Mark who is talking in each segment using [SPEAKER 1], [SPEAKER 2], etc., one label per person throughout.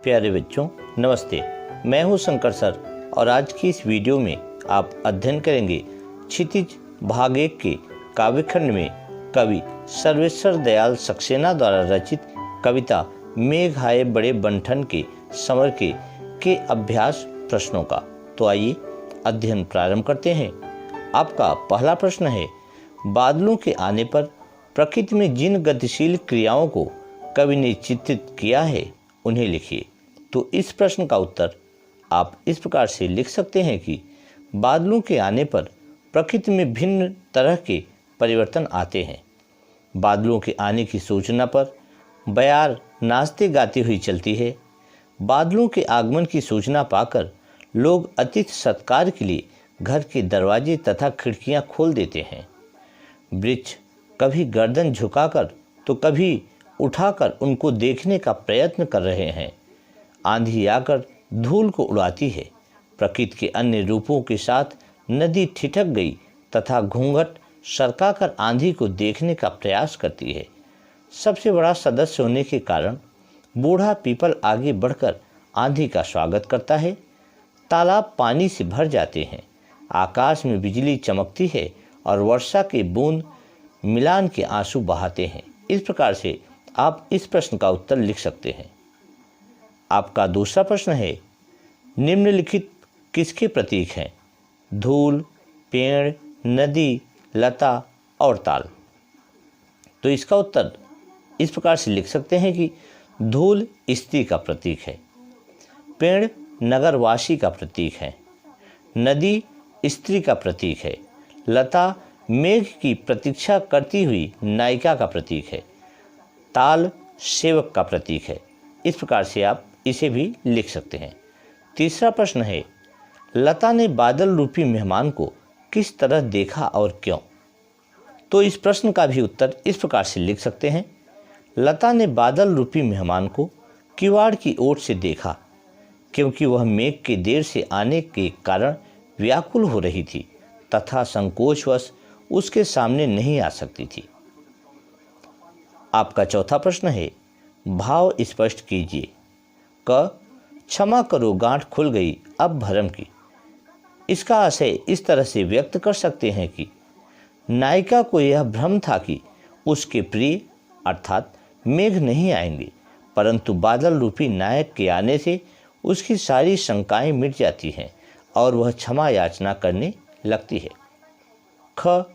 [SPEAKER 1] प्यारे बच्चों, नमस्ते। मैं हूं शंकर सर और आज की इस वीडियो में आप अध्ययन करेंगे क्षितिज भाग 1 के काव्यखंड में कवि सर्वेश्वर दयाल सक्सेना द्वारा रचित कविता मेघ आए बड़े बंठन के संवर के अभ्यास प्रश्नों का। तो आइए अध्ययन प्रारंभ करते हैं। आपका पहला प्रश्न है, बादलों के आने पर प्रकृति में जिन गतिशील क्रियाओं को कवि ने चित्रित किया है उन्हें लिखिए। तो इस प्रश्न का उत्तर आप इस प्रकार से लिख सकते हैं कि बादलों के आने पर प्रकृति में भिन्न तरह के परिवर्तन आते हैं। बादलों के आने की सूचना पर बयार नाचते गाती हुई चलती है। बादलों के आगमन की सूचना पाकर लोग अतिथि सत्कार के लिए घर के दरवाजे तथा खिड़कियां खोल देते हैं। वृक्ष कभी गर्दन झुकाकर तो कभी उठाकर उनको देखने का प्रयत्न कर रहे हैं। आंधी आकर धूल को उड़ाती है। प्रकृति के अन्य रूपों के साथ नदी ठिठक गई तथा घूंघट सरकाकर आंधी को देखने का प्रयास करती है। सबसे बड़ा सदस्य होने के कारण बूढ़ा पीपल आगे बढ़कर आंधी का स्वागत करता है। तालाब पानी से भर जाते हैं। आकाश में बिजली चमकती है और वर्षा के बूंद मिलान के आंसू बहाते हैं। इस प्रकार से आप इस प्रश्न का उत्तर लिख सकते हैं। आपका दूसरा प्रश्न है, निम्नलिखित किसके प्रतीक हैं? धूल, पेड़, नदी, लता और ताल। तो इसका उत्तर इस प्रकार से लिख सकते हैं कि धूल स्त्री का प्रतीक है, पेड़ नगरवासी का प्रतीक है, नदी स्त्री का प्रतीक है, लता मेघ की प्रतीक्षा करती हुई नायिका का प्रतीक है, ताल सेवक का प्रतीक है। इस प्रकार से आप इसे भी लिख सकते हैं। तीसरा प्रश्न है, लता ने बादल रूपी मेहमान को किस तरह देखा और क्यों? तो इस प्रश्न का भी उत्तर इस प्रकार से लिख सकते हैं। लता ने बादल रूपी मेहमान को किवाड़ की ओर से देखा क्योंकि वह मेघ के देर से आने के कारण व्याकुल हो रही थी तथा संकोचवश उसके सामने नहीं आ सकती थी। आपका चौथा प्रश्न है, भाव स्पष्ट कीजिए। क, क्षमा करो गांठ खुल गई अब भरम की। इसका आशय इस तरह से व्यक्त कर सकते हैं कि नायिका को यह भ्रम था कि उसके प्रिय अर्थात मेघ नहीं आएंगे, परंतु बादल रूपी नायक के आने से उसकी सारी शंकाएं मिट जाती हैं और वह क्षमा याचना करने लगती है। ख,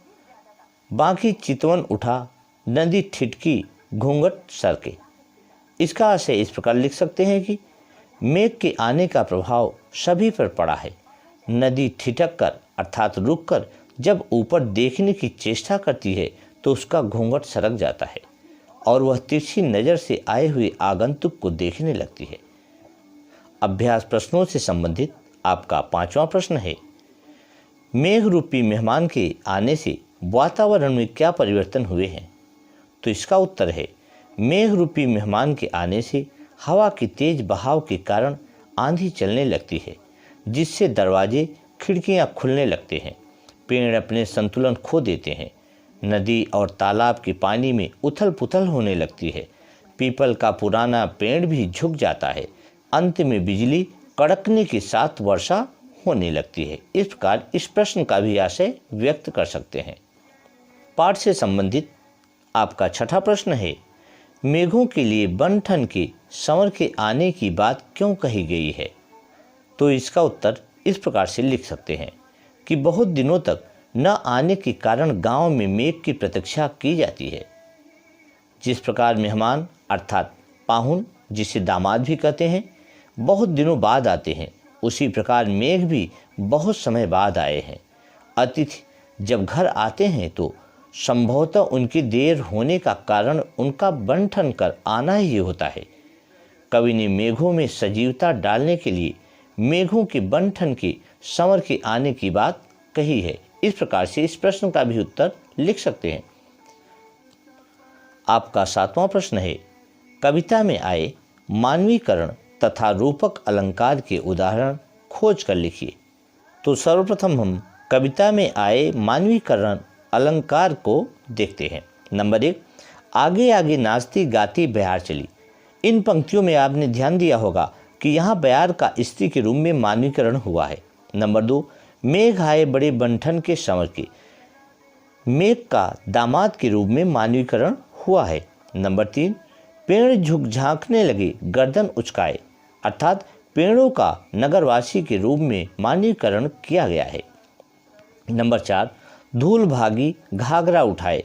[SPEAKER 1] बाकी चितवन उठा नदी ठिठकी घूंघट सरके। इसका आशय इस प्रकार लिख सकते हैं कि मेघ के आने का प्रभाव सभी पर पड़ा है। नदी ठिठक कर अर्थात रुक कर जब ऊपर देखने की चेष्टा करती है तो उसका घूंघट सरक जाता है और वह तिरछी नज़र से आए हुए आगंतुक को देखने लगती है। अभ्यास प्रश्नों से संबंधित आपका पांचवा प्रश्न है, मेघ रूपी मेहमान के आने से वातावरण में क्या परिवर्तन हुए हैं? तो इसका उत्तर है, मेघ रूपी मेहमान के आने से हवा के तेज बहाव के कारण आंधी चलने लगती है, जिससे दरवाजे खिड़कियां खुलने लगते हैं। पेड़ अपने संतुलन खो देते हैं। नदी और तालाब के पानी में उथल पुथल होने लगती है। पीपल का पुराना पेड़ भी झुक जाता है। अंत में बिजली कड़कने के साथ वर्षा होने लगती है। इस प्रकार इस प्रश्न का भी आशय व्यक्त कर सकते हैं। पाठ से संबंधित आपका छठा प्रश्न है, मेघों के लिए बंठन के संवर के आने की बात क्यों कही गई है? तो इसका उत्तर इस प्रकार से लिख सकते हैं कि बहुत दिनों तक न आने के कारण गांव में मेघ की प्रतीक्षा की जाती है। जिस प्रकार मेहमान अर्थात पाहुन, जिसे दामाद भी कहते हैं, बहुत दिनों बाद आते हैं, उसी प्रकार मेघ भी बहुत समय बाद आए हैं। अतिथि जब घर आते हैं तो संभवतः उनकी देर होने का कारण उनका बंठन कर आना ही होता है। कवि ने मेघों में सजीवता डालने के लिए मेघों के बंठन के संवर के आने की बात कही है। इस प्रकार से इस प्रश्न का भी उत्तर लिख सकते हैं। आपका सातवां प्रश्न है, कविता में आए मानवीकरण तथा रूपक अलंकार के उदाहरण खोज कर लिखिए। तो सर्वप्रथम हम कविता में आए मानवीकरण अलंकार को देखते हैं। नंबर 1, आगे आगे नाचती गाती बयार चली। इन पंक्तियों में आपने ध्यान दिया होगा कि यहाँ बयार का स्त्री के रूप में मानवीकरण हुआ है। नंबर 2, मेघ आए बड़े बंठन के संवर के, मेघ का दामाद के रूप में मानवीकरण हुआ है। नंबर 3, पेड़ झुक झांकने लगे गर्दन उचकाए, अर्थात पेड़ों का नगरवासी के रूप में मानवीकरण किया गया है। नंबर 4, धूल भागी घाघरा उठाए,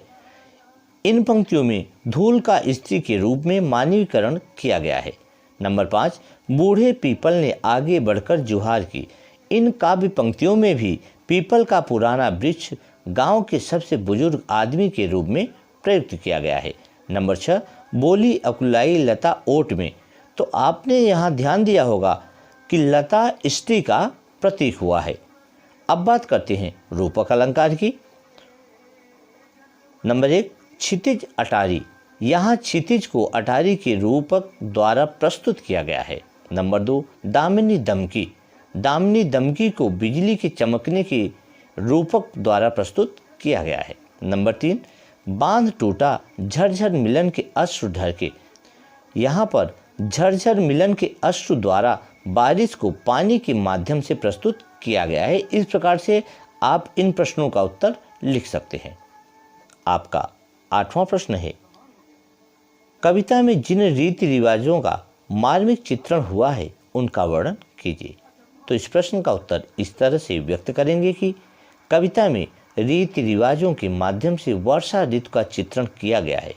[SPEAKER 1] इन पंक्तियों में धूल का स्त्री के रूप में मानवीकरण किया गया है। नंबर 5, बूढ़े पीपल ने आगे बढ़कर जुहार की, इन काव्य पंक्तियों में भी पीपल का पुराना वृक्ष गांव के सबसे बुजुर्ग आदमी के रूप में प्रयुक्त किया गया है। नंबर 6, बोली अकुलाई लता ओट में, तो आपने यहाँ ध्यान दिया होगा कि लता स्त्री का प्रतीक हुआ है। अब बात करते हैं रूपक अलंकार की। नंबर 1, क्षितिज अटारी, यहाँ क्षितिज को अटारी के रूपक द्वारा प्रस्तुत किया गया है। नंबर 2, दामिनी दमकी, दामिनी दमकी को बिजली के चमकने के रूपक द्वारा प्रस्तुत किया गया है। नंबर 3, बांध टूटा झरझर मिलन के अश्रु ढर के, यहाँ पर झरझर मिलन के अश्रु द्वारा बारिश को पानी के माध्यम से प्रस्तुत किया गया है। इस प्रकार से आप इन प्रश्नों का उत्तर लिख सकते हैं। आपका 8वां प्रश्न है, कविता में जिन रीति रिवाजों का मार्मिक चित्रण हुआ है उनका वर्णन कीजिए। तो इस प्रश्न का उत्तर इस तरह से व्यक्त करेंगे कि कविता में रीति रिवाजों के माध्यम से वर्षा ऋतु का चित्रण किया गया है।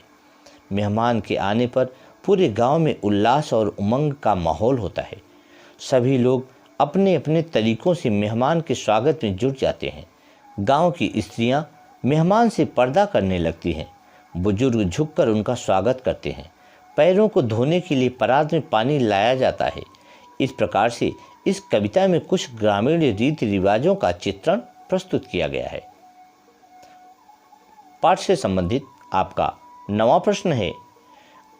[SPEAKER 1] मेहमान के आने पर पूरे गांव में उल्लास और उमंग का माहौल होता है। सभी लोग अपने अपने तरीकों से मेहमान के स्वागत में जुट जाते हैं। गांव की स्त्रियां मेहमान से पर्दा करने लगती हैं। बुजुर्ग झुककर उनका स्वागत करते हैं। पैरों को धोने के लिए परात में पानी लाया जाता है। इस प्रकार से इस कविता में कुछ ग्रामीण रीति रिवाजों का चित्रण प्रस्तुत किया गया है। पाठ से संबंधित आपका 9वां प्रश्न है,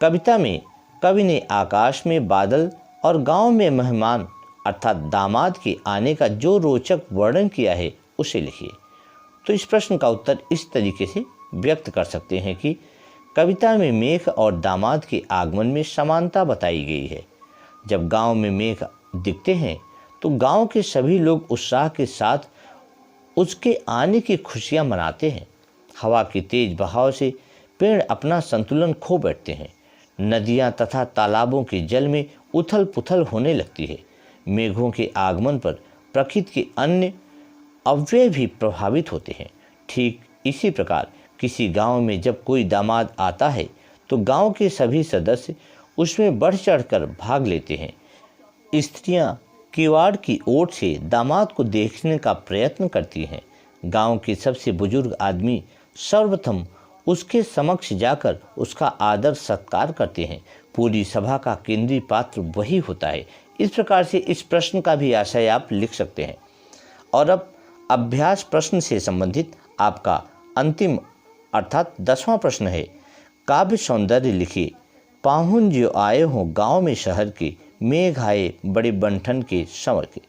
[SPEAKER 1] कविता में कवि ने आकाश में बादल और गांव में मेहमान अर्थात दामाद के आने का जो रोचक वर्णन किया है उसे लिखिए। तो इस प्रश्न का उत्तर इस तरीके से व्यक्त कर सकते हैं कि कविता में मेघ और दामाद के आगमन में समानता बताई गई है। जब गांव में मेघ दिखते हैं तो गांव के सभी लोग उत्साह के साथ उसके आने की खुशियां मनाते हैं। हवा के तेज बहाव से पेड़ अपना संतुलन खो बैठते हैं। नदियां तथा तालाबों के जल में उथल पुथल होने लगती है। मेघों के आगमन पर प्रकृति के अन्य अवयव भी प्रभावित होते हैं। ठीक इसी प्रकार किसी गांव में जब कोई दामाद आता है तो गांव के सभी सदस्य उसमें बढ़ चढ़कर भाग लेते हैं। स्त्रियां किवाड़ की ओर से दामाद को देखने का प्रयत्न करती हैं। गांव के सबसे बुजुर्ग आदमी सर्वप्रथम उसके समक्ष जाकर उसका आदर सत्कार करते हैं। पूरी सभा का केंद्रीय पात्र वही होता है। इस प्रकार से इस प्रश्न का भी आशय आप लिख सकते हैं। और अब अभ्यास प्रश्न से संबंधित आपका अंतिम अर्थात 10वां प्रश्न है, काव्य सौंदर्य लिखिए। पाहुन जो आए हों गांव में शहर के, मेघ आए बड़े बंठन के संवर के।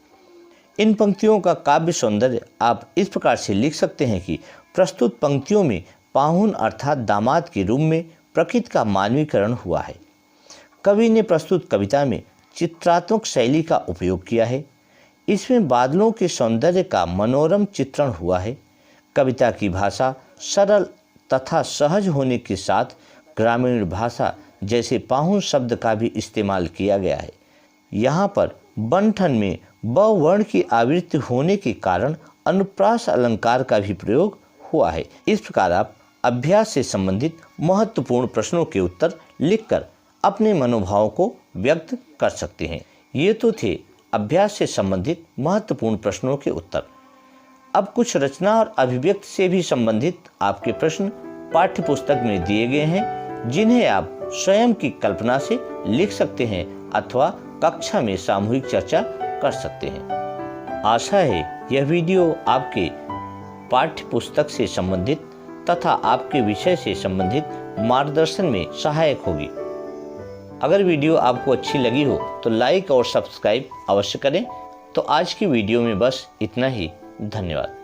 [SPEAKER 1] इन पंक्तियों का काव्य सौंदर्य आप इस प्रकार से लिख सकते हैं कि प्रस्तुत पंक्तियों में पाहुन अर्थात दामाद के रूप में प्रकृति का मानवीकरण हुआ है। कवि ने प्रस्तुत कविता में चित्रात्मक शैली का उपयोग किया है। इसमें बादलों के सौंदर्य का मनोरम चित्रण हुआ है। कविता की भाषा सरल तथा सहज होने के साथ ग्रामीण भाषा जैसे पाहुन शब्द का भी इस्तेमाल किया गया है। यहाँ पर बंठन में ब वर्ण की आवृत्ति होने के कारण अनुप्रास अलंकार का भी प्रयोग हुआ है। इस प्रकार आप अभ्यास से संबंधित महत्वपूर्ण प्रश्नों के उत्तर लिखकर अपने मनोभावों को व्यक्त कर सकते हैं। ये तो थे अभ्यास से संबंधित महत्वपूर्ण प्रश्नों के उत्तर। अब कुछ रचना और अभिव्यक्ति से भी संबंधित आपके प्रश्न पाठ्य पुस्तक में दिए गए हैं, जिन्हें आप स्वयं की कल्पना से लिख सकते हैं अथवा कक्षा में सामूहिक चर्चा कर सकते हैं। आशा है यह वीडियो आपके पाठ्य पुस्तक से संबंधित तथा आपके विषय से संबंधित मार्गदर्शन में सहायक होगी। अगर वीडियो आपको अच्छी लगी हो तो लाइक और सब्सक्राइब अवश्य करें। तो आज की वीडियो में बस इतना ही। धन्यवाद।